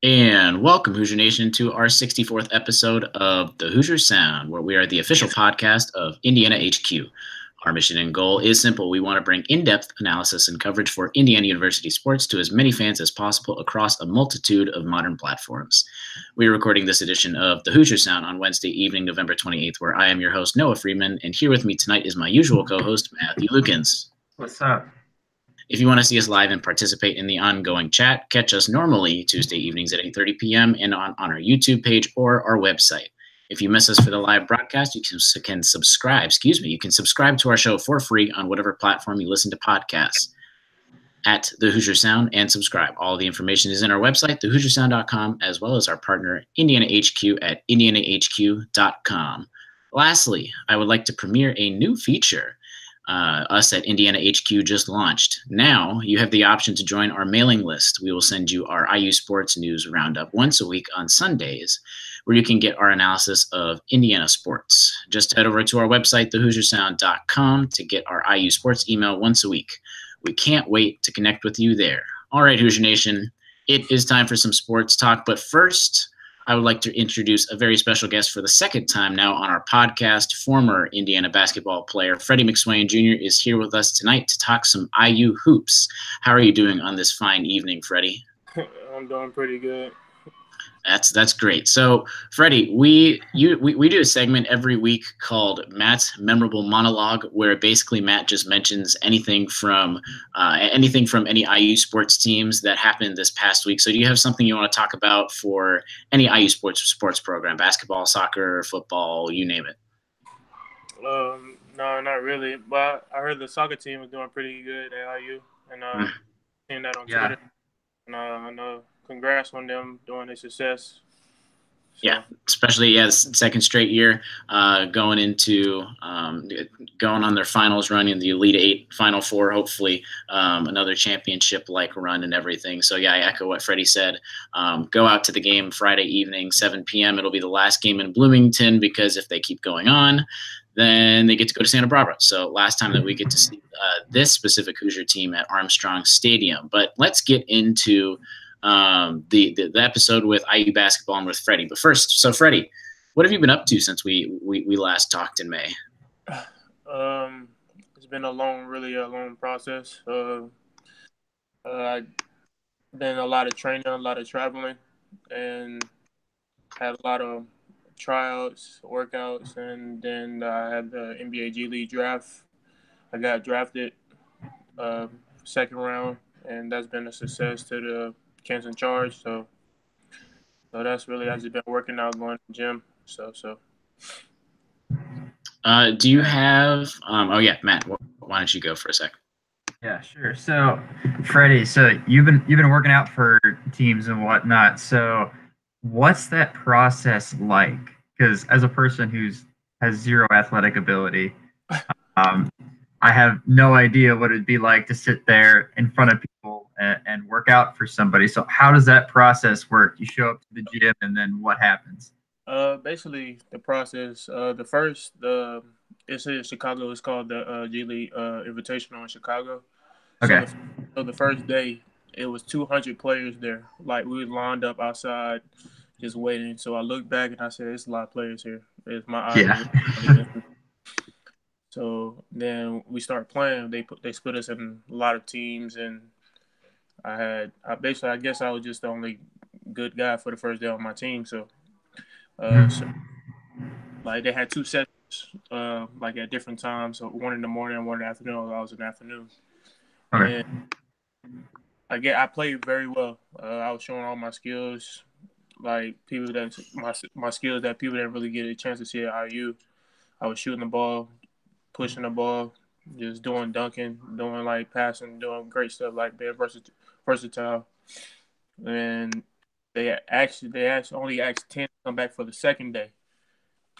And welcome, Hoosier Nation, to our 64th episode of the Hoosier Sound, where we are the official podcast of Indiana HQ. Our mission and goal is simple. We want to bring in-depth analysis and coverage for Indiana University sports to as many fans as possible across a multitude of modern platforms. We are recording this edition of the Hoosier Sound on Wednesday evening, November 28th, where I am your host, Noah Freeman, and here with me tonight is my usual co-host, Matthew Lukens. What's up? If you want to see us live and participate in the ongoing chat, catch us normally Tuesday evenings at 8:30 p.m. and on our YouTube page or our website. If you miss us for the live broadcast, you can subscribe. You can subscribe to our show for free on whatever platform you listen to podcasts at the Hoosier Sound and subscribe. All the information is in our website, thehoosiersound.com, as well as our partner, Indiana HQ at indianahq.com. Lastly, I would like to premiere a new feature. Us at Indiana HQ just launched. Now you have the option to join our mailing list. We will send you our IU Sports News Roundup once a week on Sundays, where you can get our analysis of Indiana sports. Just head over to our website, thehoosiersound.com, to get our IU Sports email once a week. We can't wait to connect with you there. All right, Hoosier Nation, it is time for some sports talk. But first, I would like to introduce a very special guest for the second time now on our podcast. Former Indiana basketball player Freddie McSwain Jr. is here with us tonight to talk some IU hoops. How are you doing on this fine evening, Freddie? I'm doing pretty good. That's great. So, Freddie, we do a segment every week called Matt's Memorable Monologue, where basically Matt just mentions anything from any IU sports teams that happened this past week. So, do you have something you want to talk about for any IU sports program, basketball, soccer, football, you name it? No, not really. But I heard the soccer team was doing pretty good at IU, and seeing that on Twitter. And I know. Congrats on them doing a success. So. Yeah, especially second straight year going on their finals run in the Elite Eight, Final Four, hopefully another championship-like run and everything. So, yeah, I echo what Freddie said. Go out to the game Friday evening, 7 p.m. It'll be the last game in Bloomington because if they keep going on, then they get to go to Santa Barbara. So last time that we get to see this specific Hoosier team at Armstrong Stadium. But let's get into the episode with IU basketball and with Freddie. But first, so Freddie, what have you been up to since we last talked in May? It's been really long process. I've been a lot of training, a lot of traveling, and had a lot of tryouts, workouts, and then I had the NBA G League draft. I got drafted second round, and that's been a success to the Kings in charge. So that's really, I've just been working out, going to the gym. Do you have? Matt, why don't you go for a second? Yeah, sure. So, Freddie, you've been working out for teams and whatnot. So, what's that process like? Because as a person has zero athletic ability, I have no idea what it'd be like to sit there in front of people and work out for somebody. So how does that process work? You show up to the gym and then what happens? Basically the process, it's in Chicago. It's called the G League Invitational in Chicago. Okay. So the first day, it was 200 players there. Like, we were lined up outside just waiting. So I looked back and I said, it's a lot of players here. It's my eyes. Yeah. So then we start playing. They split us in a lot of teams, and I guess I was just the only good guy for the first day on my team. So, like, they had two sets, like at different times. So one in the morning and one in the afternoon. I was in the afternoon. Okay. And I played very well. I was showing all my skills, like my skills that people didn't really get a chance to see at IU. I was shooting the ball, pushing the ball, just doing dunking, doing like passing, doing great stuff, like being versatile. And they only asked 10 to come back for the second day.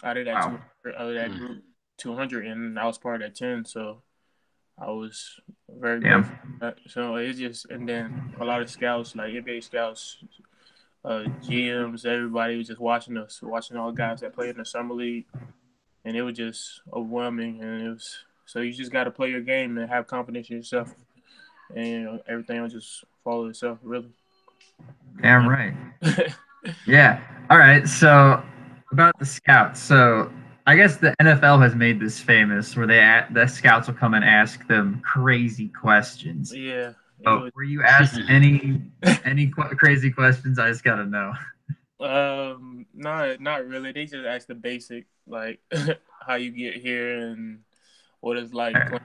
Out of that group, 200, and I was part of that 10. So I was very grateful. So it's just, and then a lot of scouts, like NBA scouts, GMs, everybody was just watching us, watching all the guys that played in the summer league. And it was just overwhelming, and so you just got to play your game and have confidence in yourself, and everything will just follow itself, really. Damn right. Yeah. All right. So about the scouts. So I guess the NFL has made this famous where the scouts will come and ask them crazy questions. Yeah. Oh, were you asked crazy questions? I just gotta know. Not really. They just ask the basic, like how you get here and what it's like playing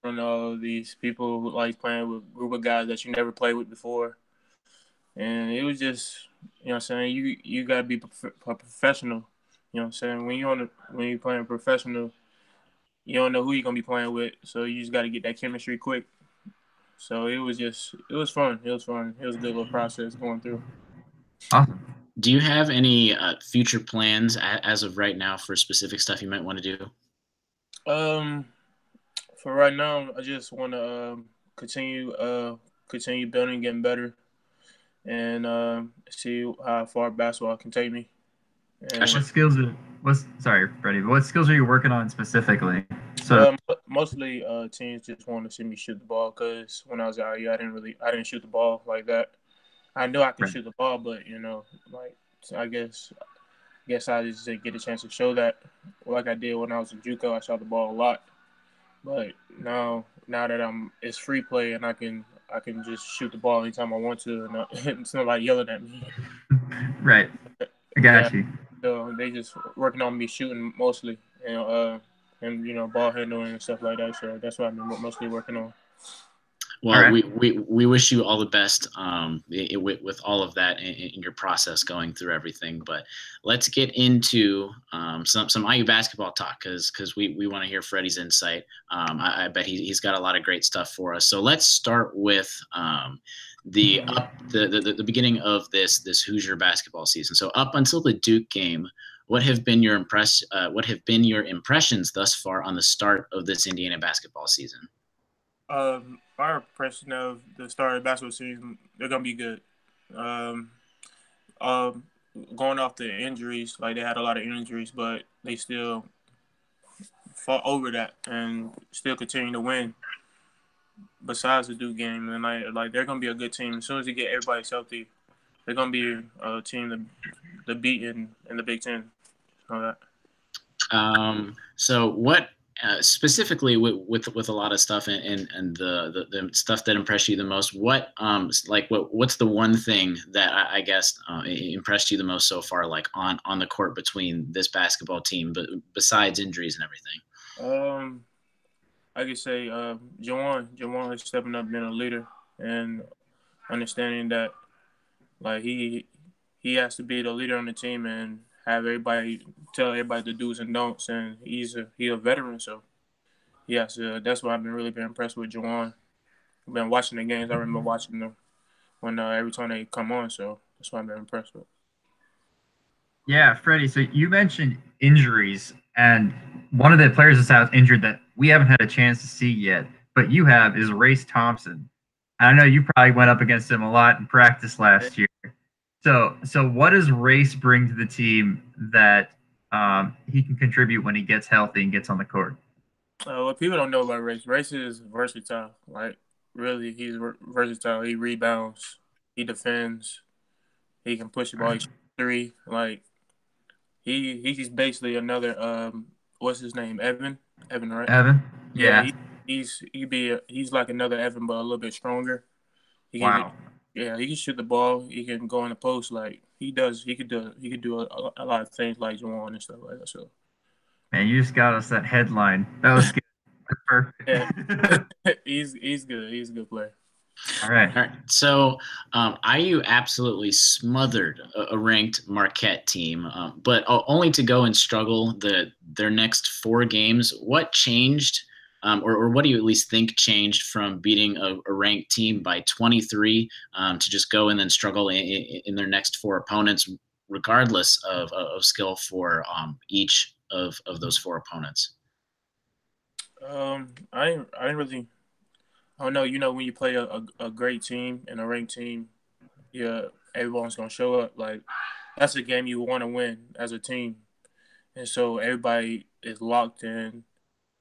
in all these people who like playing with a group of guys that you never played with before. And it was just, you know what I'm saying, you gotta be a professional. You know what I'm saying? When you're playing professional, you don't know who you're gonna be playing with, so you just gotta get that chemistry quick. So it was fun. It was fun. It was a good little process going through. Awesome. Do you have any future plans as of right now for specific stuff you might want to do? Um, for right now, I just want to continue building, getting better, and see how far basketball can take me. And What skills are sorry, Freddie, but what skills are you working on specifically? So mostly teams just want to see me shoot the ball because when I was at IU, I didn't shoot the ball like that. I knew I could shoot the ball, but like so I guess I just didn't get a chance to show that like I did when I was in JUCO. I shot the ball a lot, but now that it's free play and I can just shoot the ball anytime I want to, and it's not like yelling at me. Right, I got you. So they just working on me shooting mostly, and ball handling and stuff like that. So that's what I've been mostly working on. Well, right. we wish you all the best with all of that in your process going through everything. But let's get into some IU basketball talk because we want to hear Freddie's insight. I bet he's got a lot of great stuff for us. So let's start with the beginning of this Hoosier basketball season. So up until the Duke game, what have been your impressions thus far on the start of this Indiana basketball season? Our impression of the start of the basketball season, they're gonna be good. Going off the injuries, like they had a lot of injuries, but they still fought over that and still continue to win. Besides the Duke game, and like they're gonna be a good team. As soon as they get everybody healthy, they're gonna be a team to beat in the Big Ten. All that. So what? Specifically with a lot of stuff and the stuff that impressed you the most, what's the one thing that I guess impressed you the most so far, like on the court between this basketball team, but besides injuries and everything? I could say Jawan is stepping up, being a leader, and understanding that like he has to be the leader on the team and tell everybody the do's and don'ts, and he's a veteran, so yes, that's why I've really been impressed with Jawan. I've been watching the games. I remember watching them when every time they come on, so that's why I've been impressed with. Yeah, Freddie. So you mentioned injuries, and one of the players that's out injured that we haven't had a chance to see yet, but you have, is Race Thompson. I know you probably went up against him a lot in practice last year. So what does Race bring to the team that he can contribute when he gets healthy and gets on the court? What people don't know about Race is versatile. Like, really, he's versatile. He rebounds, he defends, he can push the ball, he shoots three. Like, he's basically another what's his name? Evan, right? Evan. Yeah. He's like another Evan, but a little bit stronger. He can shoot the ball. He can go in the post like he does. He could do a lot of things like Jawan and stuff like that. So, man, you just got us that headline. That was good. Perfect. Yeah. he's good. He's a good player. All right. So IU absolutely smothered a ranked Marquette team, but only to go and struggle their next 4 games. What changed? Or what do you at least think changed from beating a ranked team by 23 to just go and then struggle in their next 4 opponents, regardless of skill for each of those 4 opponents? I didn't really. Oh no, when you play a great team and a ranked team, yeah, everyone's gonna show up. Like that's a game you want to win as a team, and so everybody is locked in.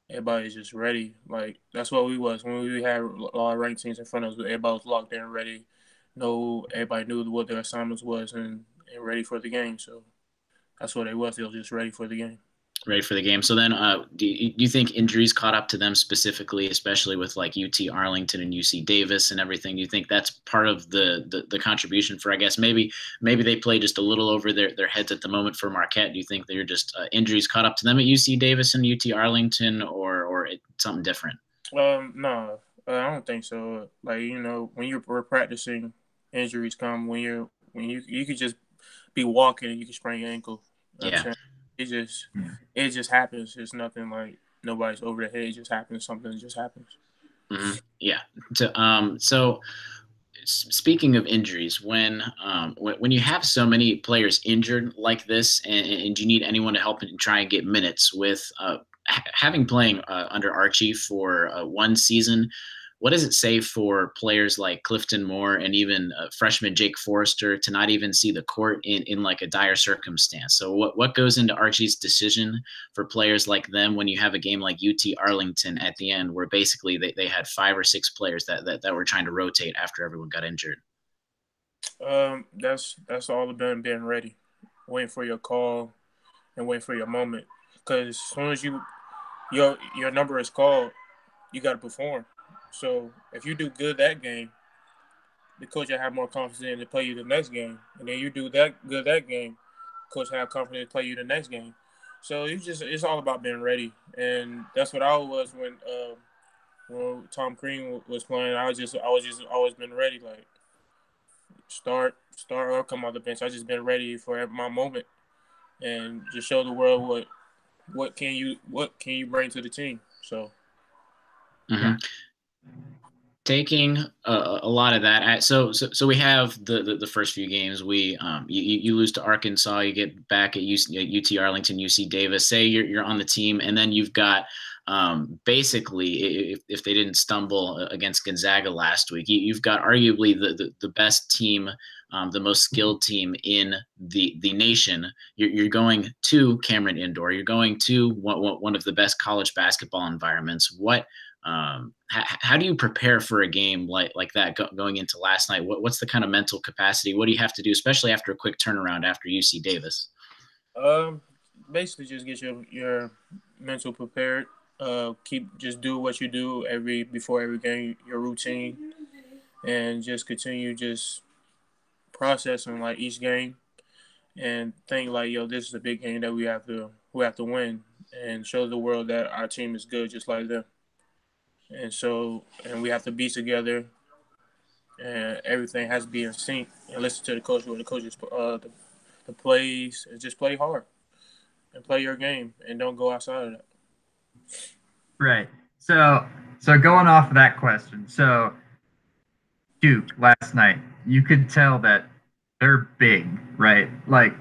Everybody's just ready. Like that's what we was when we had a lot of ranked teams in front of us. Everybody was locked in, ready, everybody knew what their assignments was and ready for the game. So that's what they was. They were just ready for the game. Ready for the game. So then, do you think injuries caught up to them specifically, especially with like UT Arlington and UC Davis and everything? Do you think that's part of the contribution for, I guess, maybe they play just a little over their heads at the moment for Marquette? Do you think they're just injuries caught up to them at UC Davis and UT Arlington, or something different? No, I don't think so. Like, when we're practicing, injuries come when you could just be walking and you can sprain your ankle. You know what I'm saying? It just happens. It's nothing like nobody's over the head. It just happens. Something just happens. Mm-hmm. Yeah. So speaking of injuries, when you have so many players injured like this, and you need anyone to help and try and get minutes with having playing under Archie for one season, what does it say for players like Clifton Moore and even freshman Jake Forrester to not even see the court in like a dire circumstance? So what goes into Archie's decision for players like them when you have a game like UT Arlington at the end, where basically they had 5 or 6 players that were trying to rotate after everyone got injured? That's all about being ready, waiting for your call and waiting for your moment. Because as soon as your number is called, you got to perform. So if you do good that game, the coach will have more confidence to play you the next game, and then you do that good that game, coach will have confidence to play you the next game. So it's all about being ready, and that's what I was when Tom Crean was playing. I was just always been ready, like start or come off the bench. I just been ready for my moment, and just show the world what can you bring to the team. So. Mm-hmm. Taking a lot of that. So we have the first few games. You lose to Arkansas, you get back at UT Arlington, UC Davis. Say you're on the team, and then you've got basically, if they didn't stumble against Gonzaga last week, you've got arguably the best team, the most skilled team in the nation. You're going to Cameron Indoor. You're going to one of the best college basketball environments. How do you prepare for a game like that going into last night? What's the kind of mental capacity? What do you have to do, especially after a quick turnaround after UC Davis? Basically just get your mental prepared. Just do what you do before every game, your routine, and just continue just processing like each game and think like, yo, this is a big game that we have to win and show the world that our team is good just like them. And we have to be together, and everything has to be in sync. And listen to the coach, what the coaches, the plays, and just play hard and play your game, and don't go outside of that. Right. So going off of that question, so Duke last night, you could tell that they're big, right? Like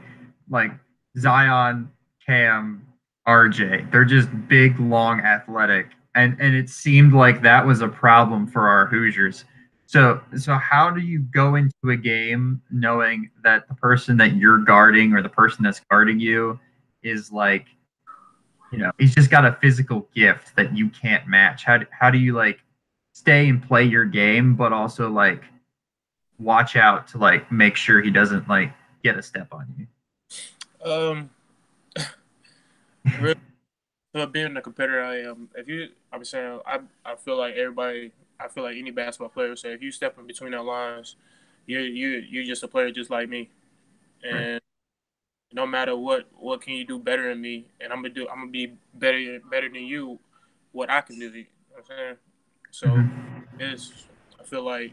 Zion, Cam, RJ, they're just big, long, athletic. And it seemed like that was a problem for our Hoosiers. So how do you go into a game knowing that the person that you're guarding or the person that's guarding you is like, he's just got a physical gift that you can't match? How do you like stay and play your game, but also like watch out to like make sure he doesn't like get a step on you? Really, being the competitor I am, I'm saying I feel like any basketball player say, if you step in between our lines, you're just a player just like me, and Right. no matter what can you do better than me, and I'm gonna be better than you, what I can do. You know what I'm saying? So I feel like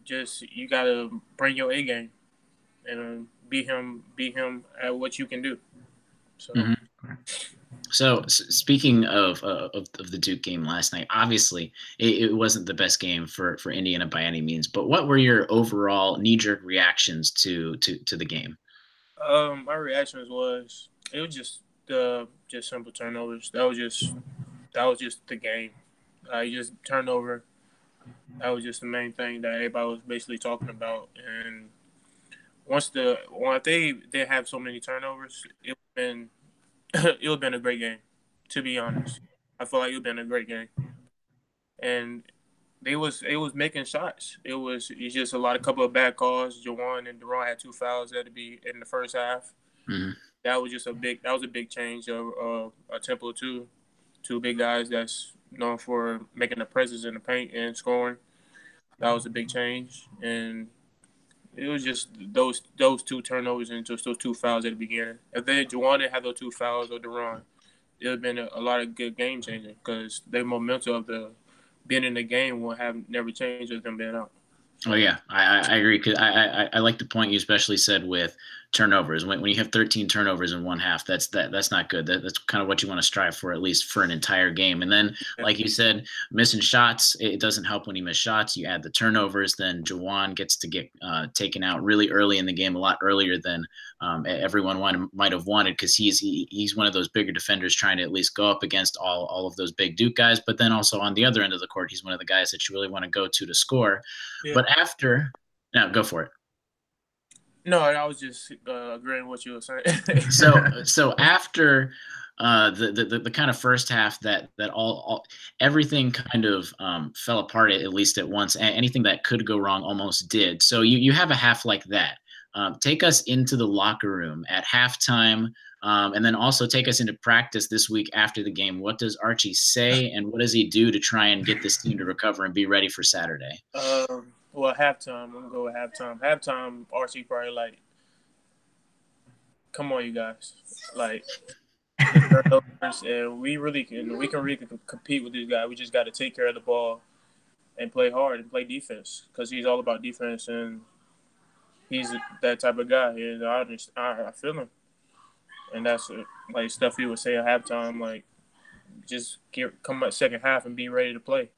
just you gotta bring your A game and be him at what you can do. So. Mm-hmm. So speaking of the Duke game last night, obviously it wasn't the best game for Indiana by any means. But what were your overall knee-jerk reactions to the game? My reactions was it was just simple turnovers. That was just the game. Just turnover. That was just the main thing that everybody was basically talking about. And once they didn't have so many turnovers, it would have been a great game. To be honest, I feel like it would have been a great game. And It was making shots. It's just a couple of bad calls. Jawan and Deron had 2 fouls that to be in the first half. Mm-hmm. That was a big change of a tempo too. Two big guys that's known for making a presence in the paint and scoring. That was a big change, and it was just those 2 turnovers and just those 2 fouls at the beginning. If Jawan didn't have those 2 fouls or Deron, it would have been a lot of good game changing because the momentum of the being in the game will have never changed with them being out. Oh yeah, I agree. Cause I like the point you especially said with turnovers. When you have 13 turnovers in one half, that's not good. That's kind of what you want to strive for, at least for an entire game. And then, like you said, missing shots, it doesn't help when you miss shots. You add the turnovers, then Jawan gets to get taken out really early in the game, a lot earlier than everyone might have wanted, because he's one of those bigger defenders trying to at least go up against all of those big Duke guys. But then also on the other end of the court, he's one of the guys that you really want to go to score. Yeah. But after, no, go for it. No, I was just agreeing with what you were saying. so after the kind of first half that everything kind of fell apart at least at once. Anything that could go wrong almost did. So you have a half like that. Take us into the locker room at halftime, and then also take us into practice this week after the game. What does Archie say, and what does he do to try and get this team to recover and be ready for Saturday? Well, halftime, I'm going to go with halftime. Halftime, Archie probably like, come on, you guys. Like, and we can really compete with this guy. We just got to take care of the ball and play hard and play defense, because he's all about defense, and he's that type of guy. And I feel him. And that's like stuff he would say at halftime, like, just come out second half and be ready to play.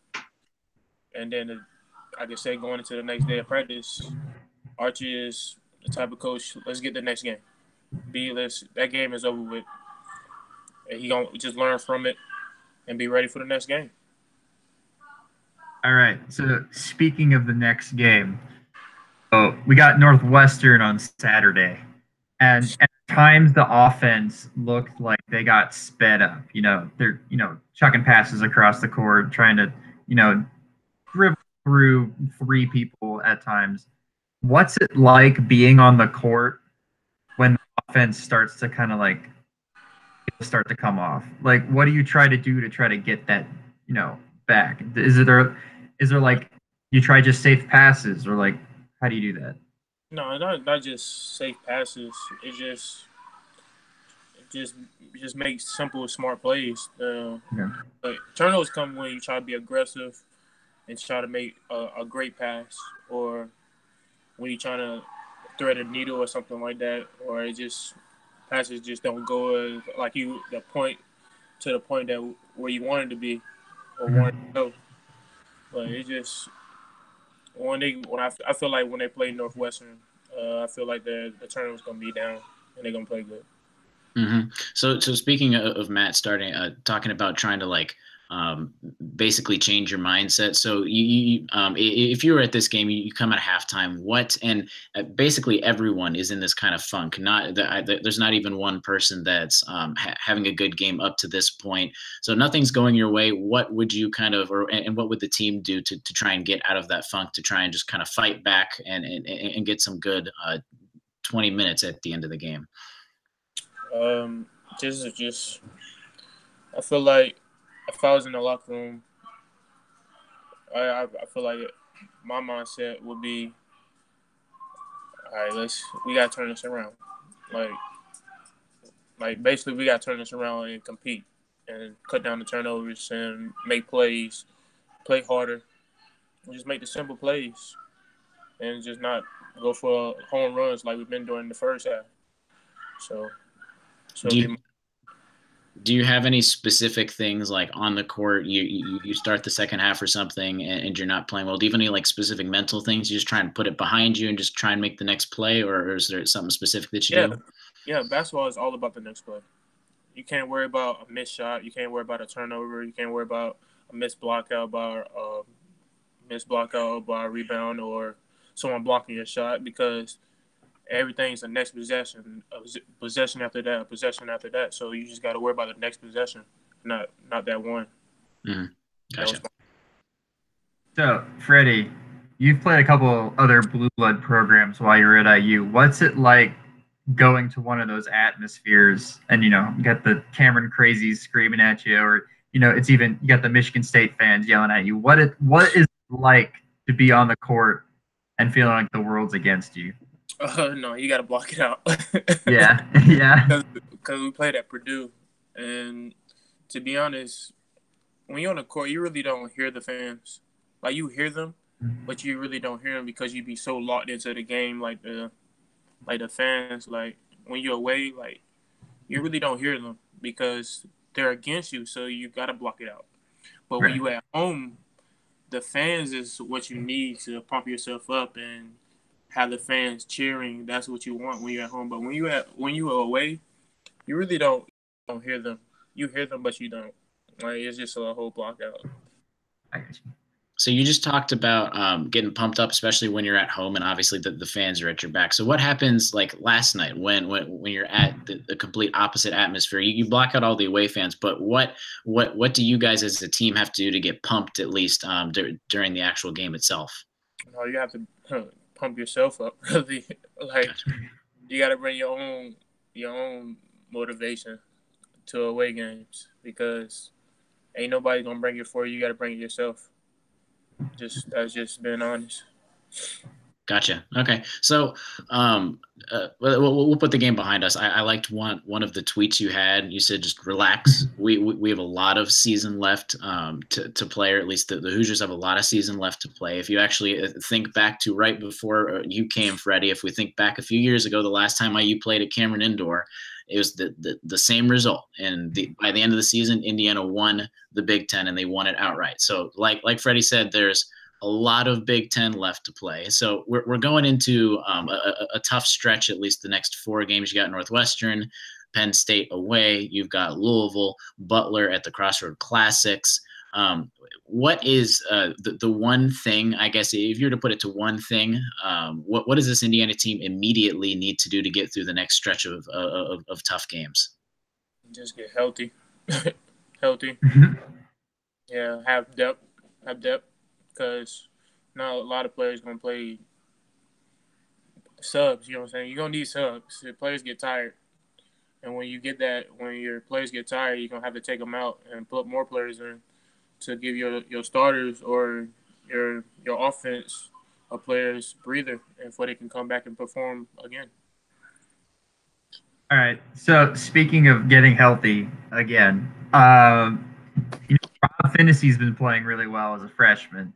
And then like I said, going into the next day of practice, Archie is the type of coach, let's get the next game. That game is over with. And he gonna just learn from it and be ready for the next game. All right. So speaking of the next game, we got Northwestern on Saturday, and at times the offense looked like they got sped up. They're chucking passes across the court, trying to dribble through 3 people at times. What's it like being on the court when the offense starts to kind of like start to come off? Like, what do you try to do to try to get that back? Is there like you try just safe passes, or like how do you do that? No, not just safe passes. It just makes simple, smart plays. But turnovers come when you try to be aggressive and try to make a great pass, or when you're trying to thread a needle or something like that, or passes just don't go like to the point that where you want it to be or want it to go. But it just I feel like when they play Northwestern, I feel like the turnover's gonna be down and they're gonna play good. Mm-hmm. So speaking of Matt starting talking about trying to like basically change your mindset. So you if you were at this game, you come at halftime. Basically everyone is in this kind of funk. There's not even one person that's having a good game up to this point. So nothing's going your way. What would you and what would the team do to try and get out of that funk, to try and just kind of fight back and get some good 20 minutes at the end of the game? I feel like if I was in the locker room, I feel like my mindset would be, all right, we gotta turn this around. Like basically we gotta turn this around and compete and cut down the turnovers and make plays, play harder, and just make the simple plays and just not go for home runs like we've been doing in the first half. So do you have any specific things like on the court, you start the second half or something and you're not playing well? Do you have any like specific mental things? You just try and put it behind you and just try and make the next play, or is there something specific that you do? Yeah, basketball is all about the next play. You can't worry about a missed shot. You can't worry about a turnover. You can't worry about a missed block out by a rebound or someone blocking your shot, because everything's the next possession, possession after that, possession after that. So you just got to worry about the next possession, not that one. Mm-hmm. Gotcha. So, Freddie, you've played a couple other blue blood programs while you were at IU. What's it like going to one of those atmospheres and, you got the Cameron crazies screaming at you, or, it's even, you got the Michigan State fans yelling at you. What is it like to be on the court and feeling like the world's against you? No, you got to block it out. Yeah, yeah. Because we played at Purdue. And to be honest, when you're on the court, you really don't hear the fans. Like, you hear them, but you really don't hear them because you be so locked into the game, like the fans. Like, when you're away, like, you really don't hear them because they're against you, so you got to block it out. But when you at home, the fans is what you need to pump yourself up and have the fans cheering. That's what you want when you're at home. But when you are away, you really don't hear them. You hear them, but you don't. Like, it's just a whole block out. I got you. So you just talked about getting pumped up, especially when you're at home, and obviously the fans are at your back. So what happens like last night when you're at the complete opposite atmosphere? You block out all the away fans, but what do you guys as a team have to do to get pumped at least during the actual game itself? No, you have to pump yourself up. Really, like you got to bring your own motivation to away games because ain't nobody gonna bring it for you. You got to bring it yourself. That's just being honest. Gotcha. Okay. So we'll put the game behind us. I liked one of the tweets you had. You said just relax. We have a lot of season left to play, or at least the Hoosiers have a lot of season left to play. If you actually think back to right before you came, Freddie, if we think back a few years ago, the last time IU played at Cameron Indoor, it was the same result. And by the end of the season, Indiana won the Big Ten, and they won it outright. So like Freddie said, there's a lot of Big Ten left to play. So we're going into a tough stretch, at least the next 4 games. You got Northwestern, Penn State away. You've got Louisville, Butler at the Crossroad Classics. What is the one thing, I guess, if you were to put it to one thing, what does this Indiana team immediately need to do to get through the next stretch of tough games? Just get healthy. Healthy. Yeah, have depth. Because now a lot of players going to play subs, you know what I'm saying? You're going to need subs. The players get tired. And when your players get tired, you're going to have to take them out and put more players in to give your starters or your offense a player's breather and before they can come back and perform again. All right. So speaking of getting healthy again, Rob Finney's been playing really well as a freshman.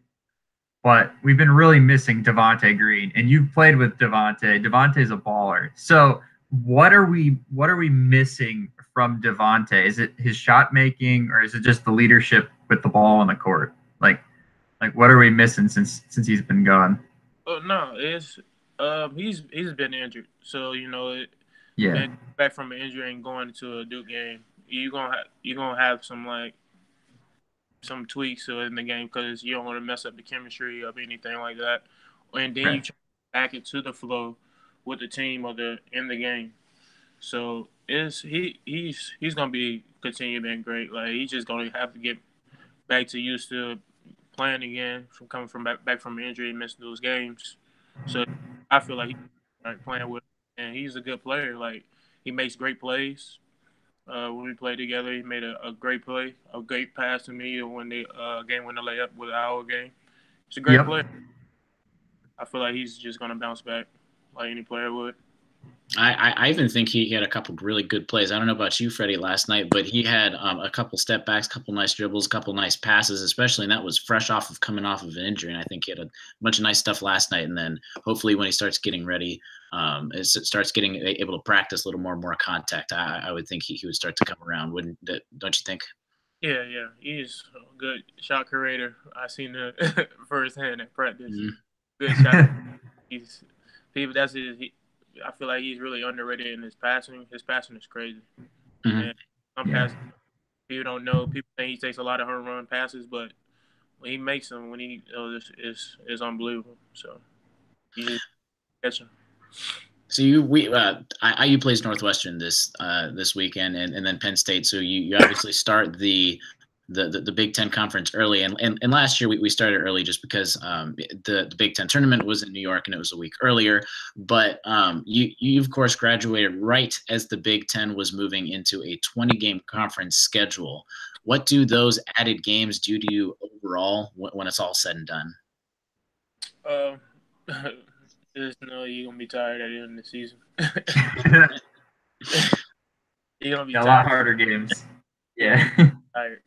But we've been really missing Devonte Green, and you've played with Devonte. Devonte's a baller. So what are we missing from Devonte? Is it his shot making, or is it just the leadership with the ball on the court? Like what are we missing since he's been gone? Oh no, it's he's been injured, so yeah, back from an injury and going to a Duke game, you're gonna have some tweaks in the game because you don't want to mess up the chemistry of anything like that. And then you try to back it to the flow with the team in the game. So he's gonna be continue being great. Like he's just gonna have to get back to used to playing again from coming from back from injury and missing those games. So I feel like he's playing with, and he's a good player. Like he makes great plays. When we played together, he made a great play, a great pass to me when the game went to layup with our game. He's a great player. I feel like he's just going to bounce back like any player would. I even think he had a couple really good plays. I don't know about you, Freddie, last night, but he had a couple step backs, a couple nice dribbles, a couple nice passes, especially, and that was fresh coming off of an injury. And I think he had a bunch of nice stuff last night. And then hopefully when he starts getting ready, starts getting able to practice a little more contact, I would think he would start to come around. Don't you think? Yeah, he's a good shot creator. I seen it firsthand at practice. Mm-hmm. Good shot. I feel like he's really underrated in his passing. His passing is crazy. Mm-hmm. And some passes people don't know. People think he takes a lot of home run passes, but when he makes them, is unbelievable. So he just catch him. So IU plays Northwestern this weekend, and then Penn State. So you obviously start the the Big Ten conference early, and last year we started early just because the Big Ten tournament was in New York and it was a week earlier. But you of course graduated right as the Big Ten was moving into a 20-game conference schedule. What do those added games do to you overall when it's all said and done? Just know you're gonna be tired at the end of the season. You're gonna be a lot harder games. Yeah. Tired.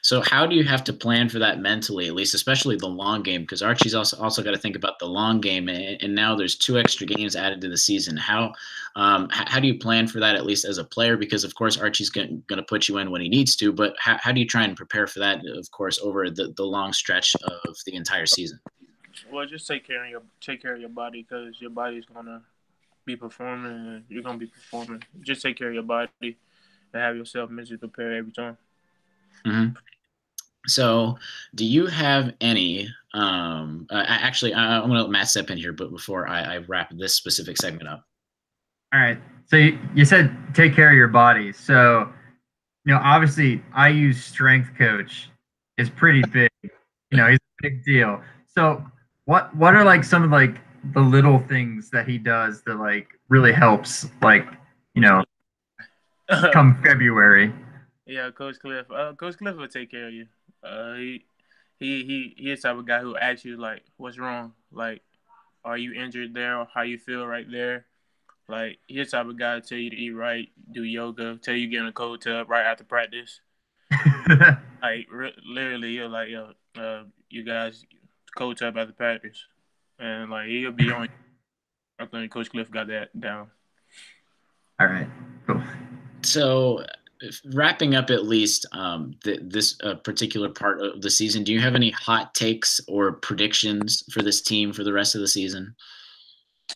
So how do you have to plan for that mentally, at least, especially the long game? Because Archie's also got to think about the long game, and now there's 2 extra games added to the season. How do you plan for that, at least as a player? Because of course Archie's going to put you in when he needs to, but how do you try and prepare for that, of course, over the long stretch of the entire season? Well, just take care of your body, because your body's gonna be performing, and you're gonna be performing. Just take care of your body and have yourself mentally prepared every time. Mm-hmm. So, do you have any? Actually, I'm going to let Matt step in here, but before I wrap this specific segment up. All right. So you said take care of your body. So, obviously, IU's strength coach is pretty big. He's a big deal. So, what are like some of like the little things that he does that like really helps, like come February? Yeah, Coach Cliff. Coach Cliff will take care of you. He's the type of guy who asks you like, "What's wrong? Like, are you injured there? Or how you feel right there?" Like, he's the type of guy to tell you to eat right, do yoga, tell you get in a cold tub right after practice. Like, literally, you're like, "Yo, you guys cold tub after practice," and like he'll be on. I think Coach Cliff got that down. All right, cool. So, wrapping up at least this particular part of the season, do you have any hot takes or predictions for this team for the rest of the season?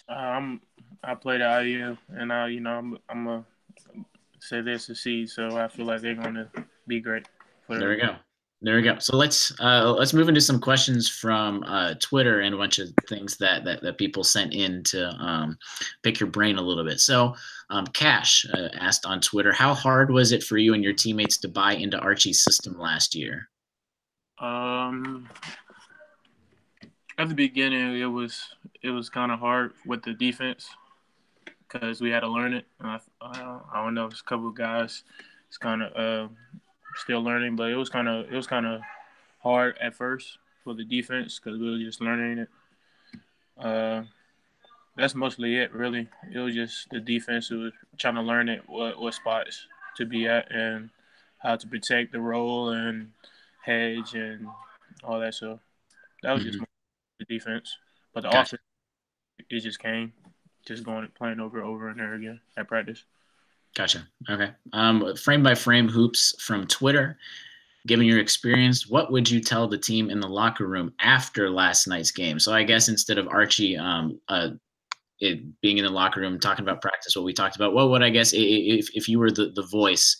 I played at IU, and I'm gonna say this a seed, so I feel like they're gonna be great. There we go. So let's move into some questions from Twitter and a bunch of things that people sent in to pick your brain a little bit. So Cash asked on Twitter, how hard was it for you and your teammates to buy into Archie's system last year? At the beginning, it was kind of hard with the defense because we had to learn it. And I don't know, it's a couple of guys. It's kind of still learning, but it was kind of hard at first for the defense because we were just learning it. That's mostly it, really. It was just the defense who was trying to learn it, what spots to be at and how to protect the roll and hedge and all that. So that was just the defense. But the offense, it just came, just playing over and there again at practice. Gotcha. Okay. Frame by frame hoops from Twitter. Given your experience, what would you tell the team in the locker room after last night's game? So I guess instead of Archie being in the locker room talking about practice, what we talked about, what would, I guess, if you were the voice,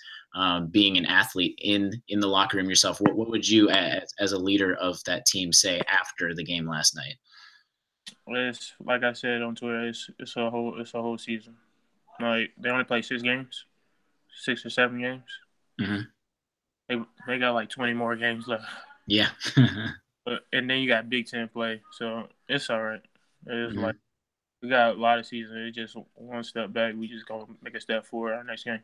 being an athlete in the locker room yourself, what would you as a leader of that team say after the game last night? It's like I said on Twitter, it's a whole season. Like, they only play 6 games, 6 or 7 games. Mm-hmm. They got like 20 more games left. Yeah. And then you got Big Ten play, so it's all right. It's like we got a lot of season. It's just one step back. We just gonna make a step forward our next game.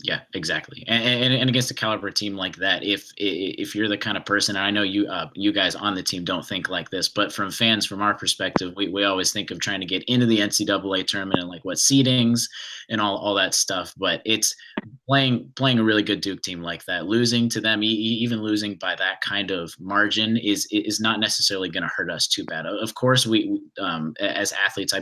Yeah, exactly. And against a caliber team like that, if you're the kind of person, and I know you guys on the team don't think like this, but from fans, from our perspective, we always think of trying to get into the NCAA tournament and like what seedings and all that stuff. But it's playing a really good Duke team like that, losing to them, even losing by that kind of margin is not necessarily going to hurt us too bad. Of course, we as athletes, I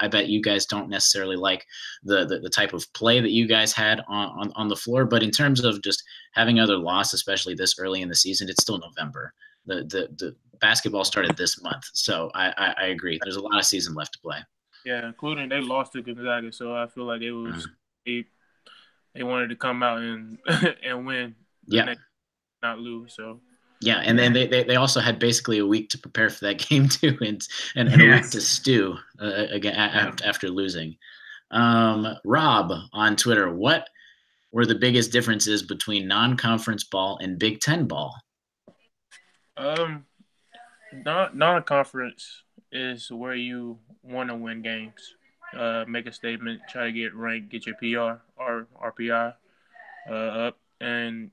bet you guys don't necessarily like the type of play that you guys had on the floor, but in terms of just having another loss, especially this early in the season, it's still November. The basketball started this month, so I agree. There's a lot of season left to play. Yeah, including they lost to Gonzaga, so I feel like they wanted to come out and and win. Yeah, not lose. So. Yeah, and then they also had basically a week to prepare for that game too, and a week to stew again after losing. Rob on Twitter, what were the biggest differences between non-conference ball and Big Ten ball? Non-conference is where you want to win games, make a statement, try to get ranked, get your PR or RPI up, and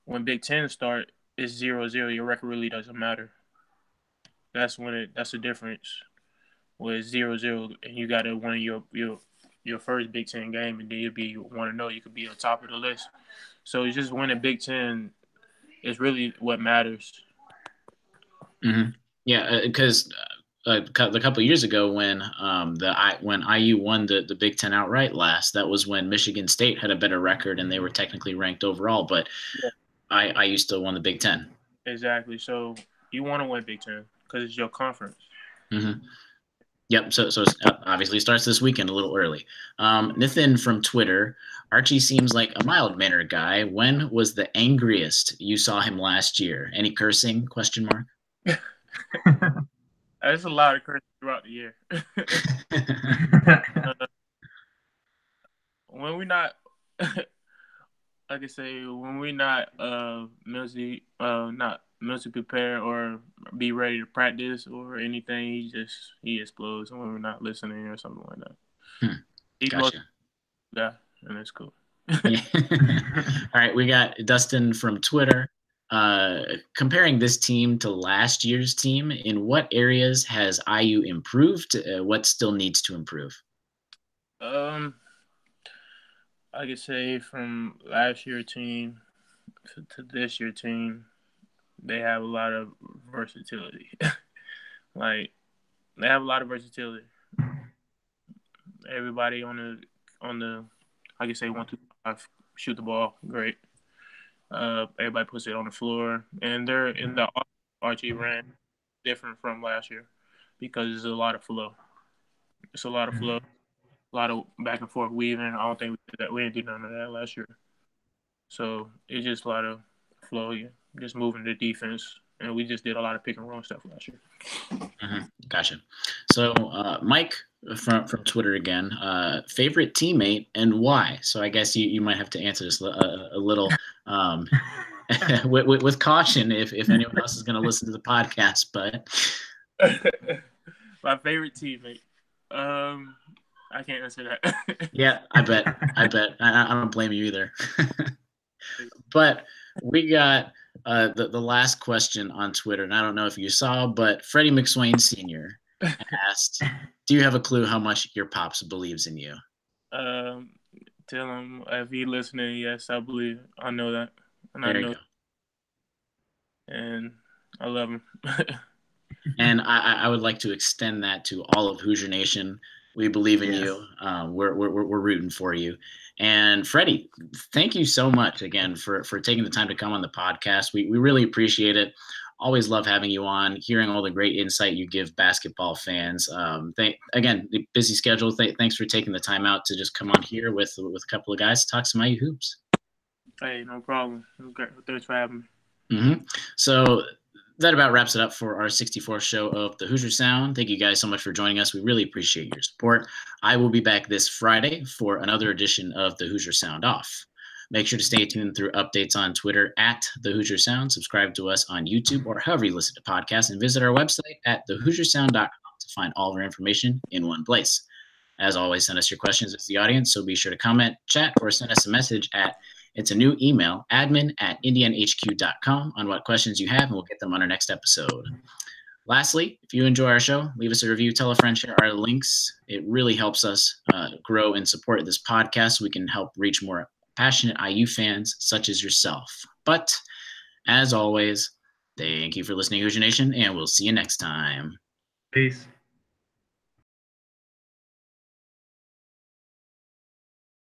when Big Ten start, it's 0-0. Your record really doesn't matter. That's the difference. When it's 0-0, and you got to win your first Big Ten game, and then you want to know you could be on top of the list. So it's just winning Big Ten is really what matters. Mm-hmm. Yeah, because a couple of years ago when when IU won the Big Ten outright last, that was when Michigan State had a better record and they were technically ranked overall, but yeah. IU still won the Big Ten. Exactly. So you want to win Big Ten because it's your conference. Mm-hmm. Yep. So obviously starts this weekend a little early. Nathan from Twitter, Archie seems like a mild-mannered guy. When was the angriest you saw him last year? Any cursing? ? There's a lot of cursing throughout the year. When we're not, like I say, when we're not mentally prepared or be ready to practice or anything, he explodes when we're not listening or something like that. Gotcha. Yeah, and that's cool. Yeah. All right, we got Dustin from Twitter. Comparing this team to last year's team, in what areas has IU improved? What still needs to improve? I could say from last year's team to this year's team, they have a lot of versatility. Like they have a lot of versatility. Everybody on the I could say 1-2-5 shoot the ball great. Everybody puts it on the floor, and they're in the Archie ran different from last year because there's a lot of flow. It's a lot of flow, a lot of back and forth weaving. I don't think we didn't do none of that last year. So it's just a lot of flow, just moving the defense, and we just did a lot of pick and roll stuff last year. Mm-hmm. Gotcha. So Mike from Twitter again, favorite teammate and why? So I guess you might have to answer this a little with caution if anyone else is going to listen to the podcast. But my favorite teammate, I can't answer that. Yeah, I bet. I don't blame you either. But we got the last question on Twitter, and I don't know if you saw, but Freddie McSwain Sr. asked, do you have a clue how much your pops believes in you? Tell him if he's listening, yes, I believe. I know that. And there I know. You go. And I love him. And I would like to extend that to all of Hoosier Nation. We believe in you. We're rooting for you. And Freddie, thank you so much again for taking the time to come on the podcast. We really appreciate it. Always love having you on, hearing all the great insight you give basketball fans. Again, the busy schedule. Thanks for taking the time out to just come on here with a couple of guys to talk some IU hoops. Hey, no problem. Thanks for having me. Mm-hmm. So that about wraps it up for our 64th show of the Hoosier Sound. Thank you guys so much for joining us. We really appreciate your support. I will be back this Friday for another edition of the Hoosier Sound Off. Make sure to stay tuned through updates on Twitter at The Hoosier Sound. Subscribe to us on YouTube or however you listen to podcasts, and visit our website at thehoosiersound.com to find all of our information in one place. As always, send us your questions as the audience, so be sure to comment, chat, or send us a message it's a new email, admin@indianhq.com, on what questions you have, and we'll get them on our next episode. Lastly, if you enjoy our show, leave us a review, tell a friend, share our links. It really helps us grow and support this podcast so we can help reach more passionate IU fans such as yourself. But as always, thank you for listening, Hoosier Nation, and we'll see you next time. Peace.